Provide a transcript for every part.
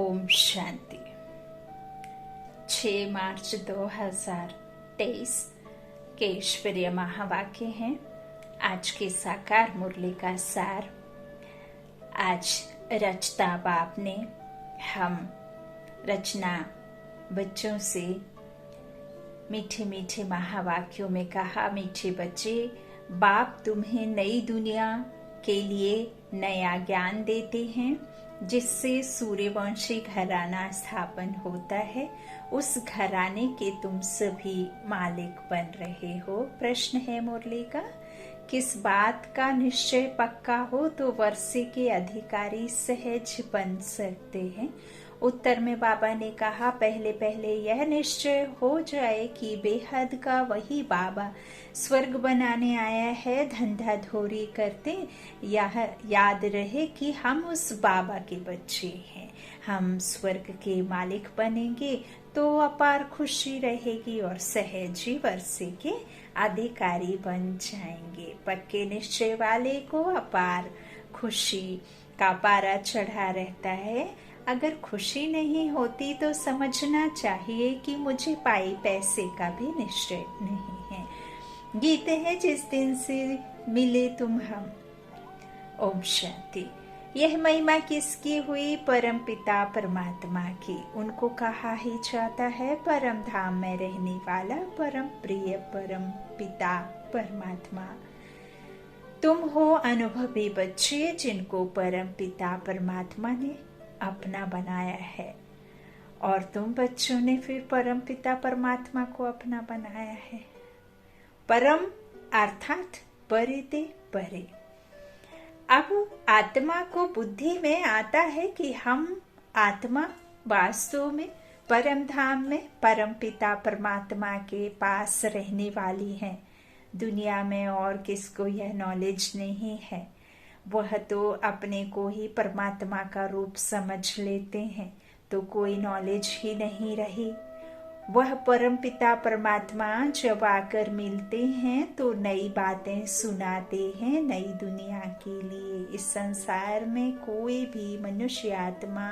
ओम शांति। 6 मार्च 2023 के ईश्वरीय महावाक्य हैं। आज के साकार मुरली का सार। आज रचता बाप ने हम रचना बच्चों से मीठे मीठे महावाक्यों में कहा, मीठे बच्चे, बाप तुम्हें नई दुनिया के लिए नया ज्ञान देते हैं जिससे सूर्यवंशी घराना स्थापन होता है। उस घराने के तुम सभी मालिक बन रहे हो। प्रश्न है मुरली का, किस बात का निश्चय पक्का हो तो वर्षे के अधिकारी सहज बन सकते हैं। उत्तर में बाबा ने कहा, पहले पहले यह निश्चय हो जाए कि बेहद का वही बाबा स्वर्ग बनाने आया है। धंधा धोरी करते यह याद रहे कि हम उस बाबा के बच्चे हैं। हम स्वर्ग के मालिक बनेंगे तो अपार खुशी रहेगी और सहज ही वर्षे के अधिकारी बन जाएंगे। पक्के निश्चय वाले को अपार खुशी का पारा चढ़ा रहता है। अगर खुशी नहीं होती तो समझना चाहिए कि मुझे पाई पैसे का भी निश्चय नहीं है। गीत है, जिस दिन से मिले तुम हम। ओम शांति। यह महिमा किसकी हुई? परम पिता परमात्मा की। उनको कहा ही जाता है परम धाम में रहने वाला परम प्रिय परम पिता परमात्मा। तुम हो अनुभवी बच्चे जिनको परम पिता परमात्मा ने अपना बनाया है, और तुम बच्चों ने फिर परम पिता परमात्मा को अपना बनाया है। परम अर्थात परे ते परे। अब आत्मा को बुद्धि में आता है कि हम आत्मा वास्तव में परम धाम में परम पिता परमात्मा के पास रहने वाली हैं। दुनिया में और किसको यह नॉलेज नहीं है। वह तो अपने को ही परमात्मा का रूप समझ लेते हैं, तो कोई नॉलेज ही नहीं रही। वह परम पिता परमात्मा जब आकर मिलते हैं तो नई बातें सुनाते हैं नई दुनिया के लिए। इस संसार में कोई भी मनुष्य आत्मा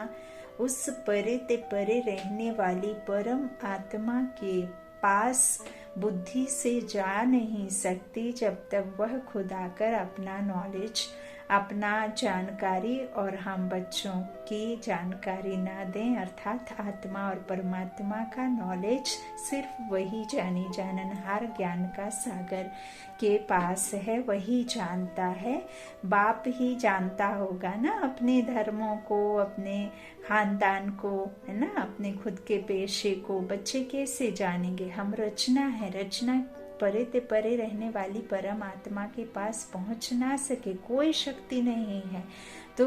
उस परे ते परे रहने वाली परम आत्मा के पास बुद्धि से जा नहीं सकती जब तक वह खुद आकर अपना नॉलेज, अपना जानकारी और हम बच्चों की जानकारी ना दें। अर्थात आत्मा और परमात्मा का नॉलेज सिर्फ वही जाने जाननहार ज्ञान का सागर के पास है, वही जानता है। बाप ही जानता होगा ना अपने धर्मों को, अपने खानदान को, है ना, अपने खुद के पेशे को। बच्चे कैसे जानेंगे? हम रचना है, रचना परे ते परे रहने वाली परम आत्मा के पास पहुंच ना सके, कोई शक्ति नहीं है। तो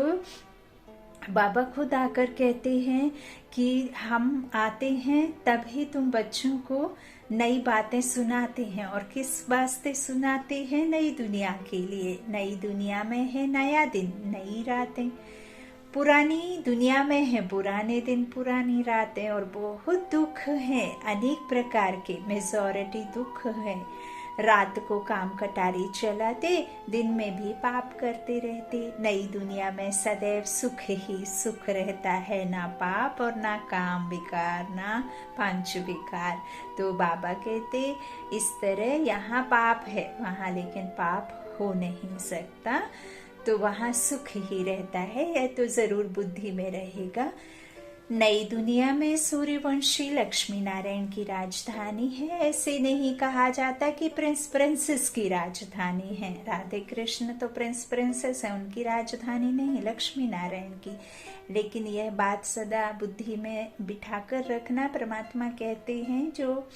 बाबा खुद आकर कहते हैं कि हम आते हैं तभी तुम बच्चों को नई बातें सुनाते हैं। और किस वास्ते सुनाते हैं? नई दुनिया के लिए। नई दुनिया में है नया दिन, नई रातें। पुरानी दुनिया में है पुराने दिन, पुरानी रातें, और बहुत दुख है, अनेक प्रकार के। मेजॉरिटी दुख है। रात को काम कटारी चलाते, दिन में भी पाप करते रहते। नई दुनिया में सदैव सुख ही सुख रहता है, ना पाप और ना काम विकार, ना पांच विकार। तो बाबा कहते इस तरह यहाँ पाप है, वहाँ लेकिन पाप हो नहीं सकता, तो वहाँ सुख ही रहता है। यह तो जरूर बुद्धि में रहेगा। नई दुनिया में सूर्यवंशी लक्ष्मी नारायण की राजधानी है। ऐसे नहीं कहा जाता कि प्रिंस प्रिंसेस की राजधानी है। राधे कृष्ण तो प्रिंस प्रिंसेस है, उनकी राजधानी नहीं, लक्ष्मी नारायण की। लेकिन यह बात सदा बुद्धि में बिठाकर रखना। परमात्मा कहते हैं जो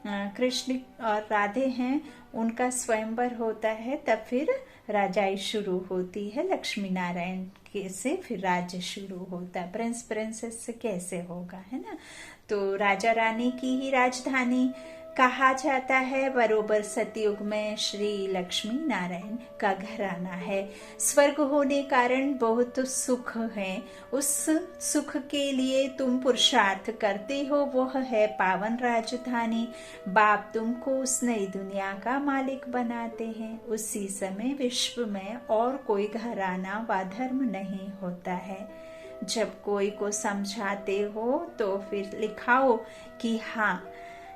कृष्ण और राधे हैं उनका स्वयंवर होता है, तब फिर राजाई शुरू होती है। लक्ष्मी नारायण के से फिर राज्य शुरू होता है। प्रिंस प्रिंसेस से कैसे होगा, है ना। तो राजा रानी की ही राजधानी कहा जाता है। बरोबर सतयुग में श्री लक्ष्मी नारायण का घराना है। स्वर्ग होने कारण बहुत सुख है। उस सुख के लिए तुम पुरुषार्थ करते हो, वह है पावन राजधानी। बाप तुमको उस नई दुनिया का मालिक बनाते हैं। उसी समय विश्व में और कोई घराना व धर्म नहीं होता है। जब कोई को समझाते हो तो फिर लिखाओ कि हाँ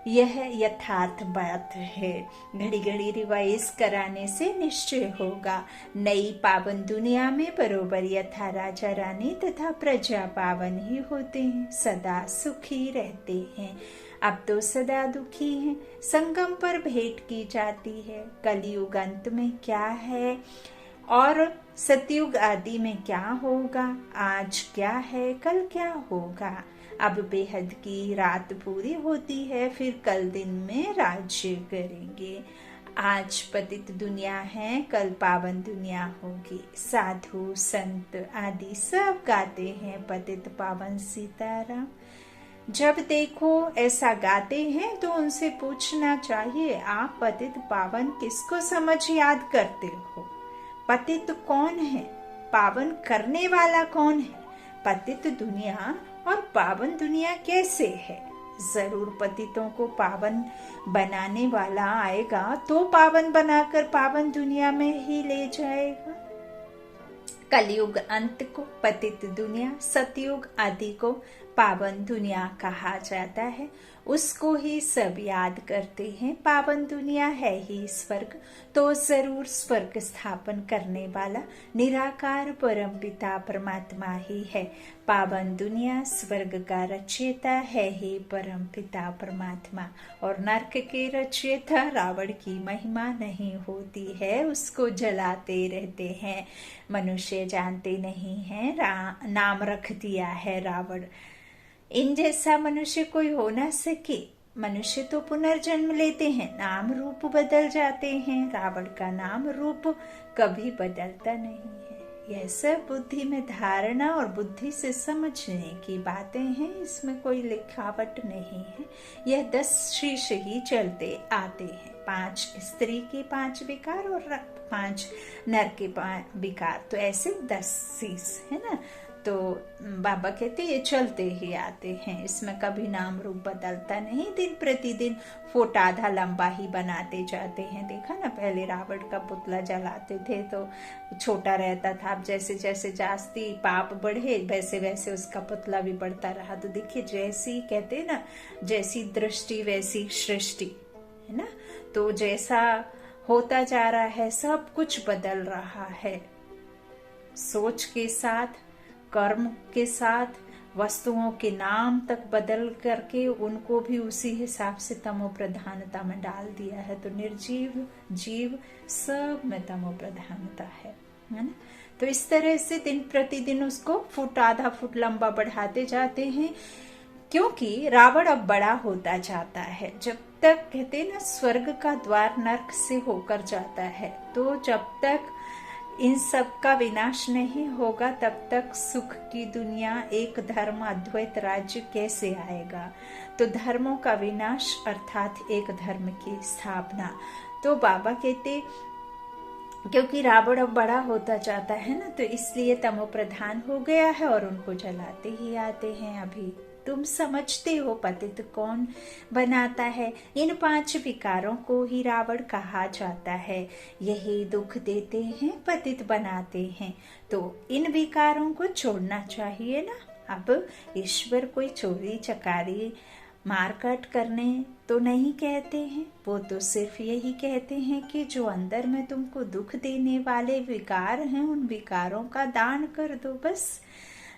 यह यथार्थ बात है। घड़ी घड़ी रिवाइज कराने से निश्चय होगा। नई पावन दुनिया में बरोबर यथा राजा रानी तथा प्रजा पावन ही होते हैं, सदा सुखी रहते हैं। अब तो सदा दुखी हैं। संगम पर भेंट की जाती है। कलयुग अंत में क्या है और सतयुग आदि में क्या होगा, आज क्या है कल क्या होगा। अब बेहद की रात पूरी होती है, फिर कल दिन में राज्य करेंगे। आज पतित दुनिया है, कल पावन दुनिया होगी। साधु संत आदि सब गाते हैं पतित पावन सीताराम। जब देखो ऐसा गाते हैं तो उनसे पूछना चाहिए, आप पतित पावन किसको समझ याद करते हो? पतित कौन है? पावन करने वाला कौन है? पतित दुनिया और पावन दुनिया कैसे है? जरूर पतितों को पावन बनाने वाला आएगा तो पावन बनाकर पावन दुनिया में ही ले जाएगा। कलयुग अंत को पतित दुनिया, सतयुग आदि को पावन दुनिया कहा जाता है। उसको ही सब याद करते हैं। पावन दुनिया है ही स्वर्ग, तो जरूर स्वर्ग स्थापन करने वाला निराकार परमपिता परमात्मा ही है। पावन दुनिया स्वर्ग का रचयिता है ही परमपिता परमात्मा। और नरक के रचयिता रावण की महिमा नहीं होती है, उसको जलाते रहते हैं। मनुष्य जानते नहीं है, नाम रख दिया है रावण। इन जैसा मनुष्य कोई हो ना सके। मनुष्य तो पुनर्जन्म लेते हैं, नाम रूप बदल जाते हैं। रावण का नाम रूप कभी बदलता नहीं है। यह सब बुद्धि में धारणा और बुद्धि से समझने की बातें हैं, इसमें कोई लिखावट नहीं है। यह 10 शीश ही चलते आते हैं। 5 स्त्री के 5 विकार और 5 नर के 5 विकार, तो ऐसे 10 शीश है ना। तो बाबा कहते ये चलते ही आते हैं, इसमें कभी नाम रूप बदलता नहीं। दिन प्रतिदिन फोटा आधा लंबा ही बनाते जाते हैं। देखा ना, पहले रावण का पुतला जलाते थे तो छोटा रहता था। अब जैसे जैसे जास्ती पाप बढ़े वैसे वैसे उसका पुतला भी बढ़ता रहा। तो देखिए, जैसी कहते ना, जैसी दृष्टि वैसी सृष्टि है ना। तो जैसा होता जा रहा है, सब कुछ बदल रहा है। सोच के साथ, कर्म के साथ, वस्तुओं के नाम तक बदल करके उनको भी उसी हिसाब से तमो प्रधानता में डाल दिया है। तो निर्जीव जीव सब में तमो प्रधानता है ना। तो इस तरह से दिन प्रतिदिन उसको फुट आधा फुट लंबा बढ़ाते जाते हैं, क्योंकि रावण अब बड़ा होता जाता है। जब तक कहते ना स्वर्ग का द्वार नरक से होकर जाता है, तो जब तक इन सब का विनाश नहीं होगा तब तक सुख की दुनिया, एक धर्म अद्वैत राज्य कैसे आएगा। तो धर्मों का विनाश अर्थात एक धर्म की स्थापना। तो बाबा कहते क्योंकि रावण अब बड़ा होता जाता है ना, तो इसलिए तमो प्रधान हो गया है और उनको जलाते ही आते हैं। अभी तुम समझते हो पतित कौन बनाता है? इन 5 विकारों को ही रावण कहा जाता है। यही दुख देते हैं, पतित बनाते हैं। तो इन विकारों को छोड़ना चाहिए ना। अब ईश्वर कोई चोरी चकारी मारकाट करने तो नहीं कहते हैं, वो तो सिर्फ यही कहते हैं कि जो अंदर में तुमको दुख देने वाले विकार हैं, उन विकारों का दान कर दो बस।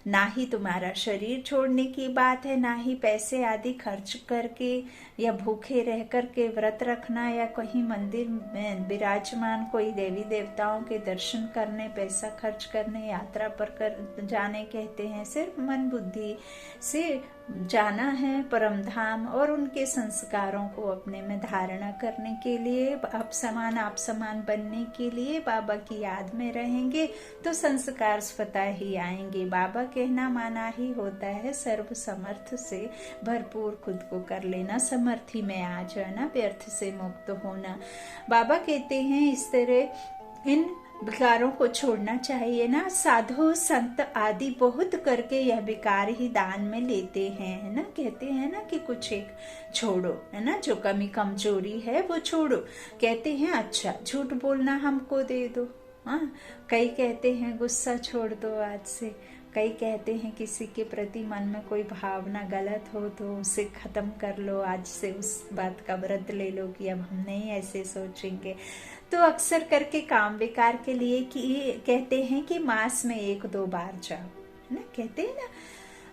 ना ही तुम्हारा शरीर छोड़ने की बात है, ना ही पैसे आदि खर्च करके या भूखे रह करके व्रत रखना, या कहीं मंदिर में विराजमान कोई देवी देवताओं के दर्शन करने, पैसा खर्च करने, यात्रा पर कर जाने कहते हैं। सिर्फ मन बुद्धि से जाना है परम धाम और उनके संस्कारों को अपने में धारणा करने के लिए, आप समान बनने के लिए बाबा की याद में रहेंगे तो संस्कार स्वतः ही आएंगे। बाबा कहना माना ही होता है, सर्व समर्थ से भरपूर खुद को कर लेना, समर्थी में आ जाना, व्यर्थ से मुक्त होना। बाबा कहते हैं इस तरह इन विकारों को छोड़ना चाहिए ना। साधु संत आदि बहुत करके यह विकार ही दान में लेते हैं, है ना। कहते हैं ना कि कुछ एक छोड़ो, है ना, जो कमी कमजोरी है वो छोड़ो। कहते हैं अच्छा झूठ बोलना हमको दे दो। हाँ, कई कहते हैं गुस्सा छोड़ दो आज से, कई कहते हैं किसी के प्रति मन में कोई भावना गलत हो तो उसे खत्म कर लो, आज से उस बात का व्रत ले लो कि अब हम नहीं ऐसे सोचेंगे। तो अक्सर करके काम विकार के लिए कि कहते हैं कि मास में 1-2 बार जाओ, है ना, कहते हैं ना।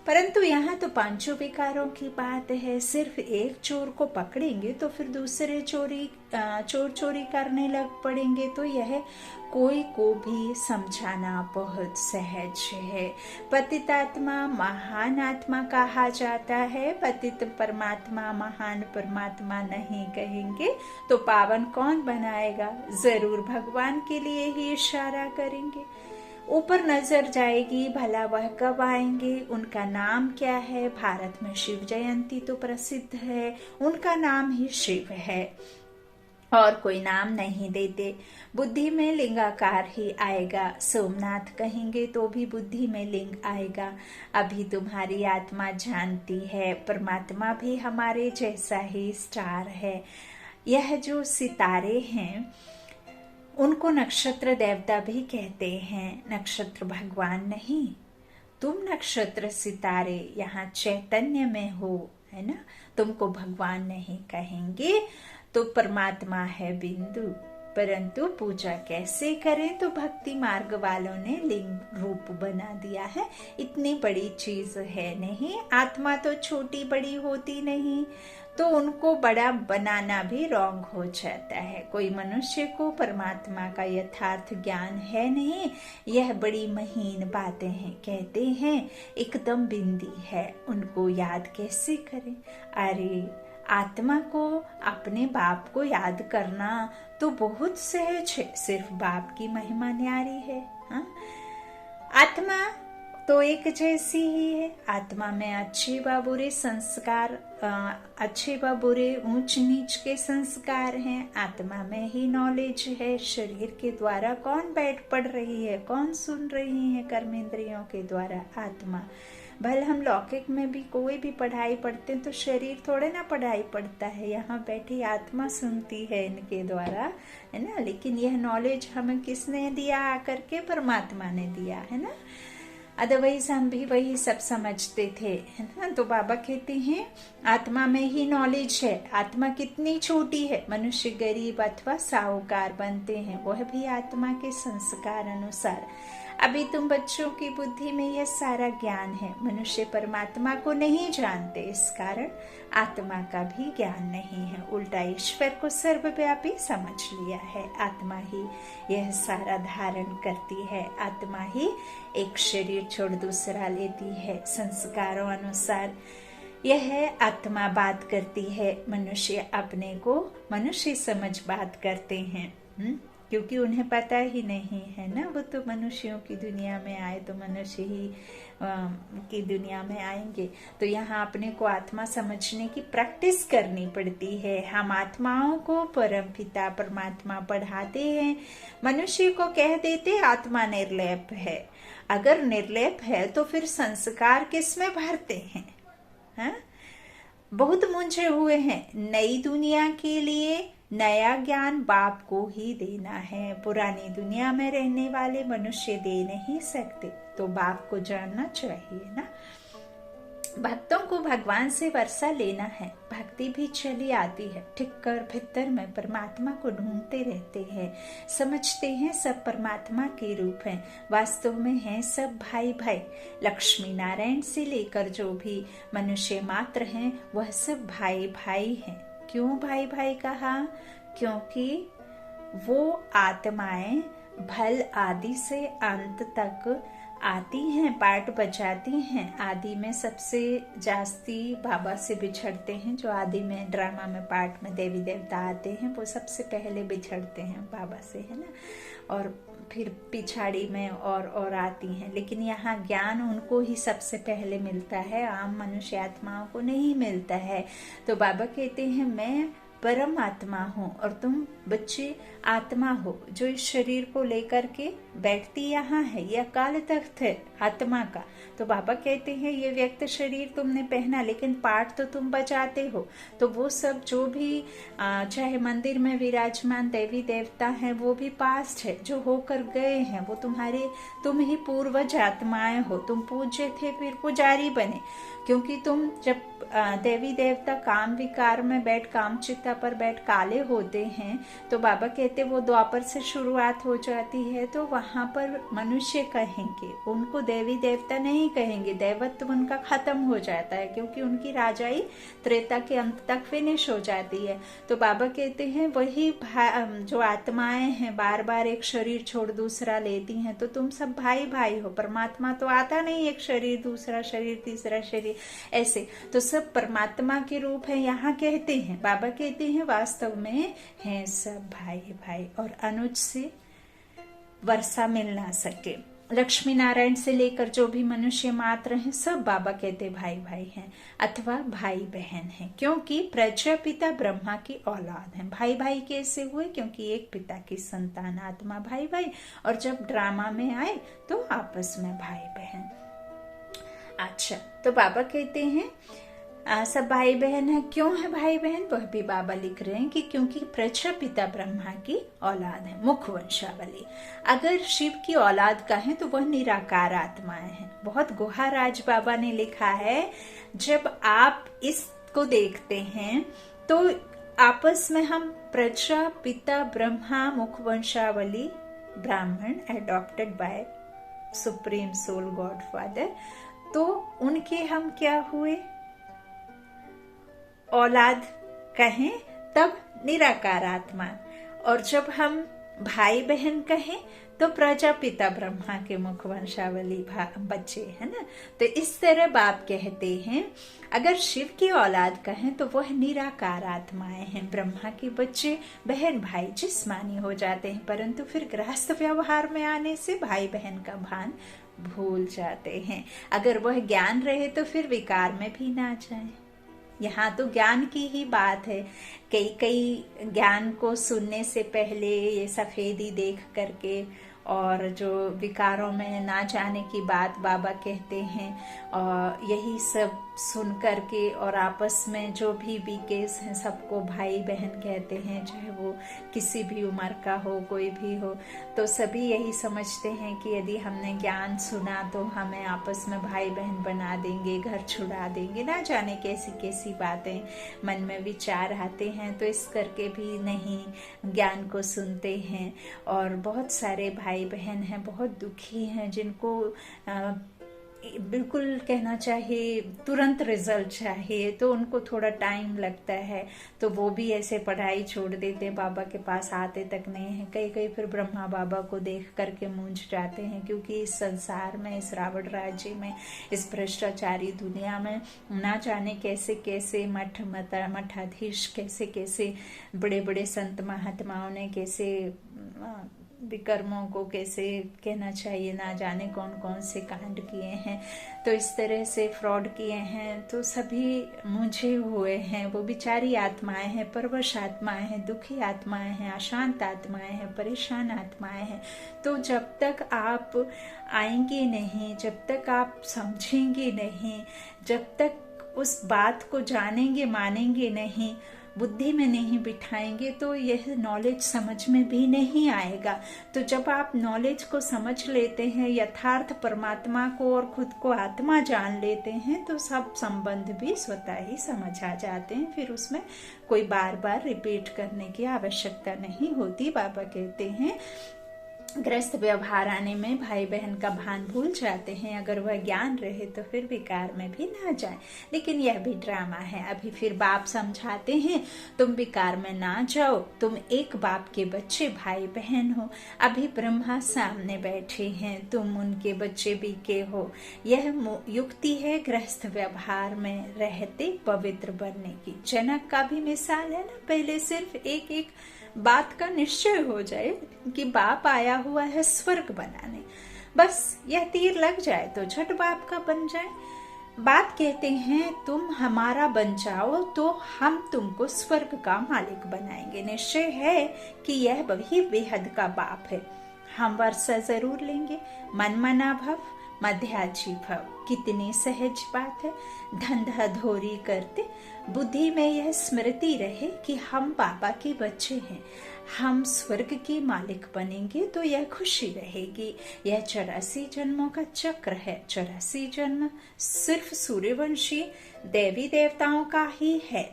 परंतु यहाँ तो पांचों विकारों की बात है। सिर्फ एक चोर को पकड़ेंगे तो फिर दूसरे चोर चोरी करने लग पड़ेंगे, तो यह कोई को भी समझाना बहुत सहज है। पतितात्मा महान आत्मा कहा जाता है, पतित परमात्मा महान परमात्मा नहीं कहेंगे तो पावन कौन बनाएगा? जरूर भगवान के लिए ही इशारा करेंगे। ऊपर नजर जाएगी, भला वह कब आएंगे, उनका नाम क्या है? भारत में शिव जयंती तो प्रसिद्ध है, उनका नाम ही शिव है और कोई नाम नहीं देते। बुद्धि में लिंगाकार ही आएगा, सोमनाथ कहेंगे तो भी बुद्धि में लिंग आएगा। अभी तुम्हारी आत्मा जानती है परमात्मा भी हमारे जैसा ही स्टार है। यह जो सितारे हैं उनको नक्षत्र देवता भी कहते हैं, नक्षत्र भगवान नहीं। तुम नक्षत्र सितारे यहाँ चैतन्य में हो, है ना, तुमको भगवान नहीं कहेंगे तो परमात्मा है बिंदु। परंतु पूजा कैसे करें? तो भक्ति मार्ग वालों ने लिंग रूप बना दिया है, इतनी बड़ी चीज है नहीं। आत्मा तो छोटी बड़ी होती नहीं, तो उनको बड़ा बनाना भी रॉन्ग हो जाता है। कोई मनुष्य को परमात्मा का यथार्थ ज्ञान है नहीं, यह बड़ी महीन बातें हैं। कहते हैं एकदम बिंदी है, उनको याद कैसे करें? अरे आत्मा को, अपने बाप को याद करना तो बहुत सहज है, सिर्फ बाप की महिमा न्यारी है। हाँ? आत्मा तो एक जैसी ही है। आत्मा में अच्छे व बुरे संस्कार, अच्छे व बुरे ऊंच नीच के संस्कार हैं। आत्मा में ही नॉलेज है। शरीर के द्वारा कौन बैठ पढ़ रही है, कौन सुन रही है? कर्मेंद्रियों के द्वारा आत्मा। भले हम लौकिक में भी कोई भी पढ़ाई पढ़ते हैं तो शरीर थोड़े ना पढ़ाई पढ़ता है, यहाँ बैठी आत्मा सुनती है इनके द्वारा, है ना। लेकिन यह नॉलेज हमें किसने दिया? आकर के परमात्मा ने दिया, है ना। अदरवाइज हम भी वही सब समझते थे, है ना। तो बाबा कहते हैं आत्मा में ही नॉलेज है। आत्मा कितनी छोटी है, मनुष्य गरीब अथवा साहूकार बनते हैं, वह भी आत्मा के संस्कार अनुसार। अभी तुम बच्चों की बुद्धि में यह सारा ज्ञान है। मनुष्य परमात्मा को नहीं जानते, इस कारण आत्मा का भी ज्ञान नहीं है। उल्टा ईश्वर को सर्वव्यापी समझ लिया है। आत्मा ही यह सारा धारण करती है। आत्मा ही एक शरीर छोड़ दूसरा लेती है संस्कारों अनुसार। यह आत्मा बात करती है, मनुष्य अपने को मनुष्य समझ बात करते हैं, क्योंकि उन्हें पता ही नहीं है ना। वो तो मनुष्यों की दुनिया में आए तो मनुष्य ही की दुनिया में आएंगे। तो यहाँ अपने को आत्मा समझने की प्रैक्टिस करनी पड़ती है। हम आत्माओं को परम पिता परमात्मा पढ़ाते हैं। मनुष्य को कह देते आत्मा निर्लेप है। अगर निर्लेप है तो फिर संस्कार किसमें भरते हैं? हाँ? बहुत मूंझे हुए हैं। नई दुनिया के लिए नया ज्ञान बाप को ही देना है। पुरानी दुनिया में रहने वाले मनुष्य दे नहीं सकते, तो बाप को जानना चाहिए ना। भक्तों को भगवान से वर्षा लेना है। भक्ति भी चली आती है, ठीक कर भीतर में परमात्मा को ढूंढते रहते हैं। समझते हैं सब परमात्मा के रूप हैं, वास्तव में हैं सब भाई भाई। लक्ष्मी नारायण से लेकर जो भी मनुष्य मात्र हैं वह सब भाई भाई हैं। क्यों भाई भाई कहा? क्योंकि वो आत्माएं भल आदि से अंत तक आती हैं, पाठ बजाती हैं। आदि में सबसे जास्ती बाबा से बिछड़ते हैं। जो आदि में ड्रामा में पाठ में देवी देवता आते हैं वो सबसे पहले बिछड़ते हैं बाबा से, है ना। और फिर पिछाड़ी में और आती हैं। लेकिन यहाँ ज्ञान उनको ही सबसे पहले मिलता है, आम मनुष्य आत्माओं को नहीं मिलता है। तो बाबा कहते हैं मैं परम आत्मा हो और तुम बच्चे आत्मा हो जो इस शरीर को लेकर के बैठती यहाँ है। यह अकाल तख्त है आत्मा का। तो बाबा कहते हैं ये व्यक्त शरीर तुमने पहना, लेकिन पाठ तो तुम बजाते हो। तो वो सब जो भी चाहे मंदिर में विराजमान देवी देवता हैं वो भी पास्ट है, जो होकर गए हैं। वो तुम ही पूर्वज आत्माएं हो। तुम पूज्य थे फिर पुजारी बने, क्योंकि तुम जब देवी देवता काम विकार में बैठ, काम चित्ता पर बैठ काले होते हैं, तो बाबा कहते वो द्वापर से शुरुआत हो जाती है। तो वहां पर मनुष्य कहेंगे, उनको देवी देवता नहीं कहेंगे। दैवत्व उनका खत्म हो जाता है, क्योंकि उनकी राजाई त्रेता के अंत तक फिनिश हो जाती है। तो बाबा कहते हैं वही जो आत्माएं हैं बार बार एक शरीर छोड़ दूसरा लेती हैं, तो तुम सब भाई भाई हो। परमात्मा तो आता नहीं एक शरीर दूसरा शरीर तीसरा शरीर ऐसे, तो सब परमात्मा के रूप है यहाँ कहते हैं। बाबा कहते हैं वास्तव में हैं सब भाई भाई, और अनुज से वर्षा मिल ना सके, लक्ष्मी नारायण से लेकर जो भी मनुष्य मात्र हैं सब बाबा कहते भाई भाई हैं अथवा भाई बहन हैं, क्योंकि प्रजापिता ब्रह्मा की औलाद हैं। भाई भाई कैसे हुए? क्योंकि एक पिता की संतान आत्मा भाई भाई, और जब ड्रामा में आए तो आपस में भाई बहन। अच्छा, तो बाबा कहते हैं सब भाई बहन है। क्यों है भाई बहन? वह भी बाबा लिख रहे हैं कि क्योंकि प्रजापिता ब्रह्मा की औलाद है, मुख वंशावली। अगर शिव की औलाद का है तो वह निराकार आत्माएं हैं। बहुत गुहाराज बाबा ने लिखा है, जब आप इसको देखते हैं तो आपस में हम प्रजापिता ब्रह्मा मुख वंशावली ब्राह्मण adopted by supreme soul God Father, तो उनके हम क्या हुए? औलाद कहें तब निराकार आत्मा, और जब हम भाई बहन कहें तो प्रजापिता ब्रह्मा के मुख वंशावली बच्चे है ना। तो इस तरह बाप कहते हैं अगर शिव की औलाद कहें तो वह निराकार आत्माएं हैं, ब्रह्मा के बच्चे बहन भाई जिस्मानी हो जाते हैं, परंतु फिर गृहस्थ व्यवहार में आने से भाई बहन का भान भूल जाते हैं। अगर वह ज्ञान रहे तो फिर विकार में भी ना जाए। यहाँ तो ज्ञान की ही बात है। कई ज्ञान को सुनने से पहले ये सफेदी देख करके और जो विकारों में ना जाने की बात बाबा कहते हैं, और यही सब सुन करके और आपस में जो भी केस हैं सबको भाई बहन कहते हैं, चाहे वो किसी भी उम्र का हो कोई भी हो। तो सभी यही समझते हैं कि यदि हमने ज्ञान सुना तो हमें आपस में भाई बहन बना देंगे, घर छुड़ा देंगे, ना जाने कैसी कैसी बातें मन में विचार आते हैं। तो इस करके भी नहीं ज्ञान को सुनते हैं। और बहुत सारे भाई बहन हैं बहुत दुखी हैं, जिनको बिल्कुल कहना चाहिए तुरंत रिजल्ट चाहिए, तो उनको थोड़ा टाइम लगता है, तो वो भी ऐसे पढ़ाई छोड़ देते, बाबा के पास आते तक नहीं है। कई फिर ब्रह्मा बाबा को देख करके मूंझ जाते हैं, क्योंकि इस संसार में, इस रावण राज्य में, इस भ्रष्टाचारी दुनिया में ना जाने कैसे कैसे मठाधीश, कैसे कैसे बड़े बड़े संत महात्माओं ने कैसे विकर्मों को, कैसे कहना चाहिए, ना जाने कौन कौन से कांड किए हैं, तो इस तरह से फ्रॉड किए हैं। तो सभी मुझे हुए हैं, वो बेचारी आत्माएं हैं, परवश आत्माएं हैं, दुखी आत्माएं हैं, अशांत आत्माएं हैं, परेशान आत्माएं हैं। तो जब तक आप आएंगे नहीं, जब तक आप समझेंगे नहीं, जब तक उस बात को जानेंगे मानेंगे नहीं, बुद्धि में नहीं बिठाएंगे, तो यह नॉलेज समझ में भी नहीं आएगा। तो जब आप नॉलेज को समझ लेते हैं, यथार्थ परमात्मा को और खुद को आत्मा जान लेते हैं, तो सब संबंध भी स्वतः ही समझ आ जाते हैं। फिर उसमें कोई बार बार रिपीट करने की आवश्यकता नहीं होती। बाबा कहते हैं ग्रस्त व्यवहार आने में भाई बहन का भान भूल जाते हैं। अगर वह ज्ञान रहे तो फिर विकार में भी ना जाए, लेकिन यह भी ड्रामा है। अभी फिर बाप समझाते हैं तुम विकार में ना जाओ, तुम एक बाप के बच्चे भाई बहन हो। अभी ब्रह्मा सामने बैठे हैं, तुम उनके बच्चे भी के हो। यह युक्ति है गृहस्थ व्यवहार में रहते पवित्र बनने की। जनक का भी मिसाल है ना, पहले सिर्फ एक बात का निश्चय हो जाए कि बाप आया हुआ है स्वर्ग बनाने, बस यह तीर लग जाए तो झट बाप का बन जाए। बाप कहते हैं तुम हमारा बन जाओ तो हम तुमको स्वर्ग का मालिक बनाएंगे। निश्चय है कि यह वही बेहद का बाप है। हम वर्षा जरूर लेंगे, मन मना भव मध्याजी भव। कितनी सहज बात है। धंधा धोरी करते बुद्धि में यह स्मृति रहे कि हम बाबा के बच्चे हैं, हम स्वर्ग के मालिक बनेंगे तो यह खुशी रहेगी। यह 84 जन्मों का चक्र है। 84 जन्म सिर्फ सूर्यवंशी देवी देवताओं का ही है।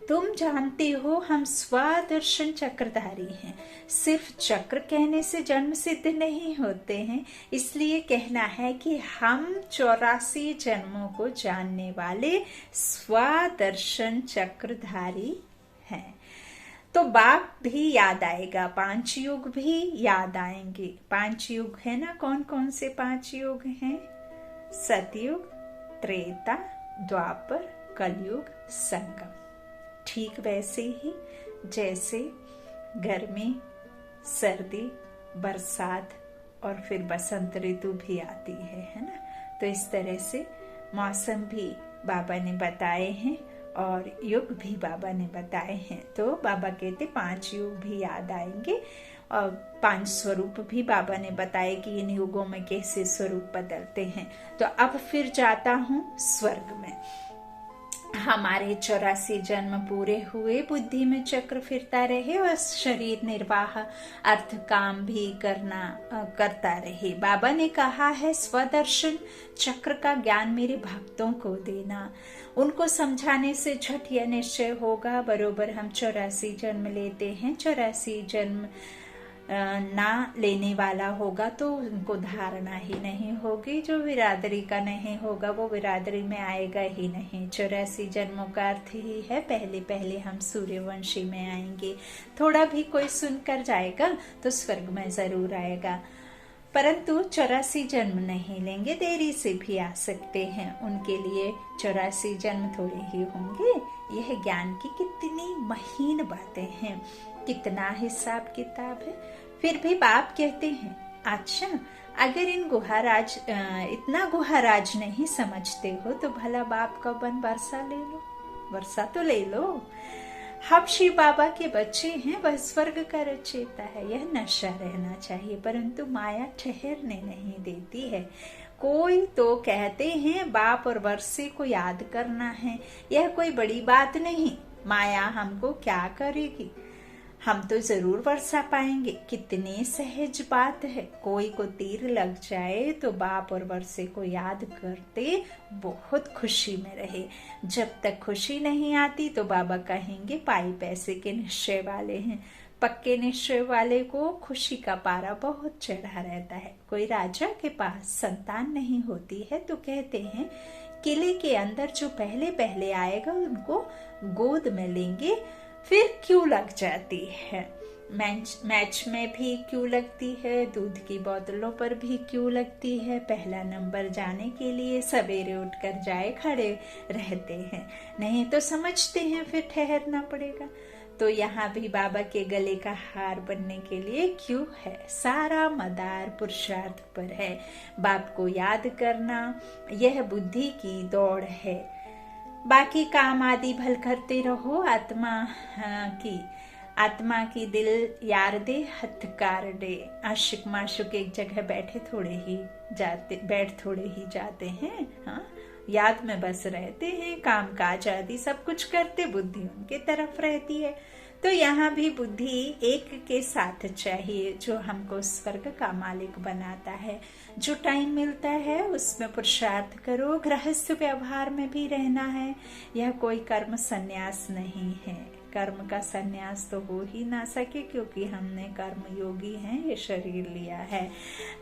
तुम जानते हो हम स्वदर्शन चक्रधारी हैं। सिर्फ चक्र कहने से जन्म सिद्ध नहीं होते हैं, इसलिए कहना है कि हम 84 जन्मों को जानने वाले स्वदर्शन चक्रधारी हैं। तो बाप भी याद आएगा, 5 युग भी याद आएंगे। 5 युग है ना, कौन कौन से 5 युग हैं? सतयुग, त्रेता, द्वापर, कलयुग, संगम। ठीक वैसे ही जैसे गर्मी, सर्दी, बरसात और फिर बसंत ऋतु भी आती है ना। तो इस तरह से मौसम भी बाबा ने बताए हैं और युग भी बाबा ने बताए हैं। तो बाबा कहते 5 युग भी याद आएंगे और 5 स्वरूप भी बाबा ने बताए कि इन युगों में कैसे स्वरूप बदलते हैं। तो अब फिर जाता हूँ स्वर्ग में। हमारे 84 जन्म पूरे हुए, बुद्धि में चक्र फिरता रहे और शरीर निर्वाह अर्थ काम भी करता रहे। बाबा ने कहा है स्वदर्शन चक्र का ज्ञान मेरे भक्तों को देना। उनको समझाने से झट यह निश्चय होगा, बरोबर हम 84 जन्म लेते हैं, 84 जन्म ना लेने वाला होगा तो उनको धारणा ही नहीं होगी। जो बिरादरी का नहीं होगा वो बिरादरी में आएगा ही नहीं। 84 जन्मों का अर्थ ही है पहले पहले हम सूर्यवंशी में आएंगे। थोड़ा भी कोई सुनकर जाएगा तो स्वर्ग में जरूर आएगा, परंतु 84 जन्म नहीं लेंगे, देरी से भी आ सकते हैं। उनके लिए 84 जन्म थोड़े ही होंगे। यह ज्ञान की कितनी महीन बातें हैं, कितना हिसाब किताब है। फिर भी बाप कहते हैं अच्छा अगर इन गुहाराज इतना गुहाराज नहीं समझते हो तो भला बाप का बन वर्षा ले लो, वर्षा तो ले लो। हम शिव बाबा के बच्चे हैं, वह स्वर्ग का रचयिता है। यह नशा रहना चाहिए, परंतु माया ठहरने नहीं देती है। कोई तो कहते हैं बाप और वर्षे को याद करना है, यह कोई बड़ी बात नहीं। माया हमको क्या करेगी, हम तो जरूर वर्षा पाएंगे। कितनी सहज बात है। कोई को तीर लग जाए तो बाप और वर्षे को याद करते बहुत खुशी में रहे। जब तक खुशी नहीं आती तो बाबा कहेंगे पाई पैसे के निश्चय वाले हैं। पक्के निश्चय वाले को खुशी का पारा बहुत चढ़ा रहता है। कोई राजा के पास संतान नहीं होती है तो कहते हैं किले के अंदर जो पहले पहले आएगा उनको गोद में लेंगे। फिर क्यों लग जाती है, मैच में भी क्यों लगती है, दूध की बोतलों पर भी क्यों लगती है। पहला नंबर जाने के लिए सवेरे उठकर जाए खड़े रहते हैं, नहीं तो समझते हैं फिर ठहरना पड़ेगा। तो यहाँ भी बाबा के गले का हार बनने के लिए क्यों है, सारा मदार पुरुषार्थ पर है। बाप को याद करना यह बुद्धि की दौड़ है। बाकी काम आदि भल करते रहो। आत्मा की दिल यार दे हथकार दे। आशिक माशुक एक जगह बैठ थोड़े ही जाते हैं। हाँ, याद में बस रहते हैं, काम काज आदि सब कुछ करते, बुद्धि उनके तरफ रहती है। तो यहाँ भी बुद्धि एक के साथ चाहिए जो हमको स्वर्ग का मालिक बनाता है। जो टाइम मिलता है उसमें पुरुषार्थ करो। गृहस्थ व्यवहार में भी रहना है। यह कोई कर्म संन्यास नहीं है। कर्म का संन्यास तो हो ही ना सके क्योंकि हमने कर्म योगी हैं, ये शरीर लिया है।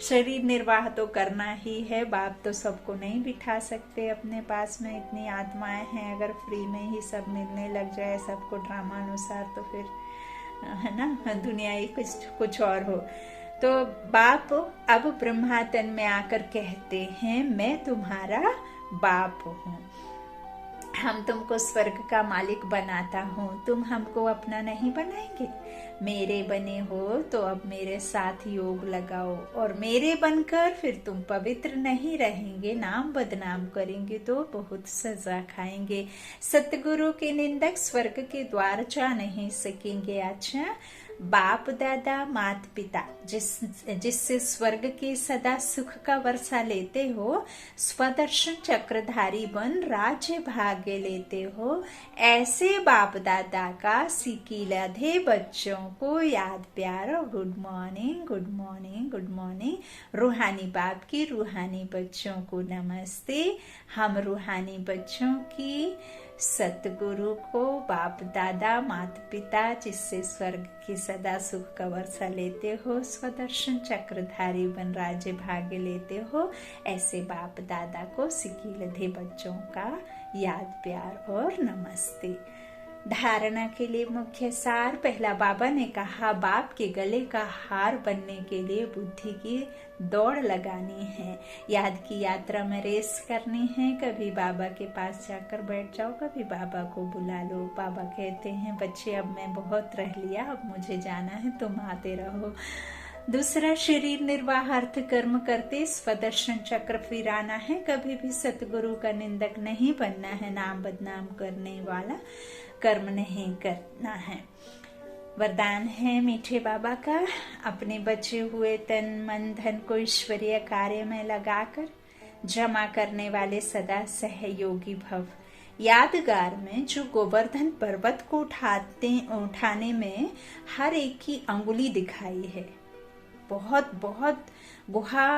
शरीर निर्वाह तो करना ही है। बाप तो सबको नहीं बिठा सकते अपने पास में, इतनी आत्माएं हैं। अगर फ्री में ही सब मिलने लग जाए सबको ड्रामा अनुसार तो फिर है ना दुनिया ही कुछ और हो। तो बाप अब ब्रह्मातन में आकर कहते हैं मैं तुम्हारा बाप हूँ। हम तुमको स्वर्ग का मालिक बनाता हूँ, तुम हमको अपना नहीं बनाएंगे। मेरे बने हो तो अब मेरे साथ योग लगाओ, और मेरे बनकर फिर तुम पवित्र नहीं रहेंगे, नाम बदनाम करेंगे तो बहुत सजा खाएंगे। सतगुरु के निंदक स्वर्ग के द्वार जा नहीं सकेंगे। अच्छा, बाप दादा माता पिता जिससे स्वर्ग के सदा सुख का वर्षा लेते हो, स्वदर्शन चक्रधारी बन राज्य भाग्य लेते हो, ऐसे बाप दादा का सिकिलधे बच्चों को याद प्यार और good morning, good morning, good morning. रूहानी बाप की रूहानी बच्चों को नमस्ते। हम रूहानी बच्चों की सतगुरु को, बाप दादा माता पिता जिससे स्वर्ग की सदा सुख का वर्षा लेते हो, स्वदर्शन चक्रधारी बन राज्य भाग्य लेते हो, ऐसे बाप दादा को सिकिलधे बच्चों का याद प्यार और नमस्ते। धारणा के लिए मुख्य सार। पहला, बाबा ने कहा बाप के गले का हार बनने के लिए बुद्धि की दौड़ लगानी है, याद की यात्रा में रेस करनी है। कभी बाबा के पास जाकर बैठ जाओ, कभी बाबा को बुला लो। बाबा कहते हैं बच्चे अब मैं बहुत रह लिया, अब मुझे जाना है, तुम आते रहो। दूसरा, शरीर निर्वाह अर्थ कर्म करते स्वदर्शन चक्र फिराना है। कभी भी सतगुरु का निंदक नहीं बनना है, नाम बदनाम करने वाला कर्म नहीं करना है। वरदान है मीठे बाबा का, अपने बचे हुए तन मन धन को ईश्वरीय कार्य में लगाकर जमा करने वाले सदा सहयोगी भव। यादगार में जो गोवर्धन पर्वत को उठाने में हर एक की अंगुली दिखाई है। बहुत बहुत गुहा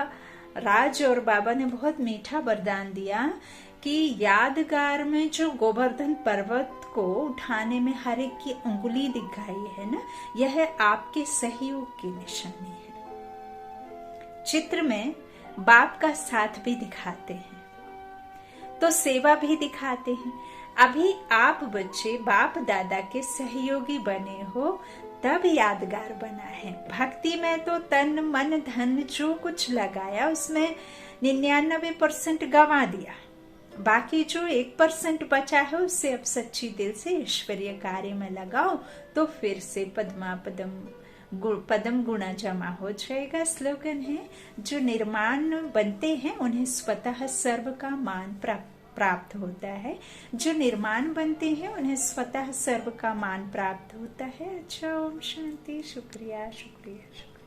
राज और बाबा ने बहुत मीठा वरदान दिया कि यादगार में जो गोवर्धन पर्वत को उठाने में हर एक की उंगली दिखाई है ना, यह आपके सहयोग की निशानी है। चित्र में बाप का साथ भी दिखाते हैं तो सेवा भी दिखाते हैं। अभी आप बच्चे बाप दादा के सहयोगी बने हो, तब यादगार बना है। भक्ति में तो तन मन धन जो कुछ लगाया उसमें 99% गंवा दिया, बाकी जो 1% बचा है उससे अब सच्ची दिल से ईश्वरीय कार्य में लगाओ, तो फिर से पदम गुणा जमा हो जाएगा। स्लोगन है, जो निर्माण बनते हैं उन्हें स्वतः सर्व का मान प्राप्त होता है। जो निर्माण बनते हैं उन्हें स्वतः सर्व का मान प्राप्त होता है। अच्छा, ओम शांति। शुक्रिया शुक्रिया शुक्रिया।